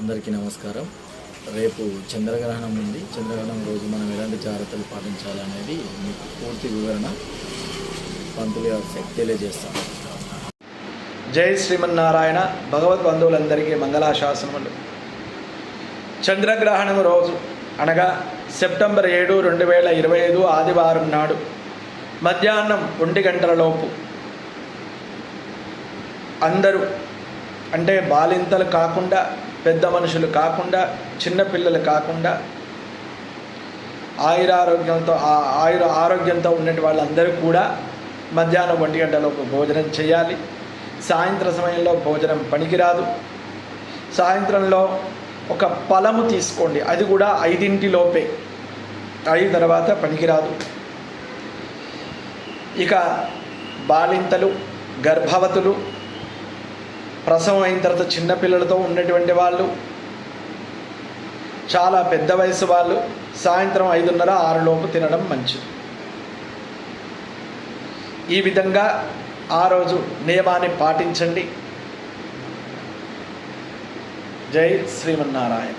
అందరికీ నమస్కారం. రేపు చంద్రగ్రహణం ఉంది. చంద్రగ్రహణం రోజు మనం ఎలాంటి జాగ్రత్తలు పాటించాలనేది మీకు పూర్తి వివరణ పంతులు గారు తెలియజేస్తాం. జై శ్రీమన్నారాయణ. భగవద్ బంధువులందరికీ మంగళాశాసనములు. చంద్రగ్రహణం రోజు అనగా సెప్టెంబర్ 7, 2025 ఆదివారం నాడు మధ్యాహ్నం 1 గంటలలోపు అందరూ అంటే బాలింతలు కాకుండా, పెద్ద మనుషులు కాకుండా, చిన్నపిల్లలు కాకుండా ఆరోగ్యంతో ఉన్నటి వాళ్ళందరూ కూడా మధ్యాహ్నం 1 గంటలోపు భోజనం చేయాలి. సాయంత్రం సమయంలో భోజనం పనికిరాదు. సాయంత్రంలో ఒక ఫలము తీసుకోండి, అది కూడా 5 తర్వాత పనికిరాదు. ఇక బాలింతలు, గర్భవతులు, ప్రసవం అయిన తర్వాత చిన్నపిల్లలతో ఉన్నటువంటి వాళ్ళు, చాలా పెద్ద వయసు వాళ్ళు సాయంత్రం 5:30, 6 తినడం మంచిది. ఈ విధంగా ఆ రోజు నియమాన్ని పాటించండి. జై శ్రీమన్నారాయణ.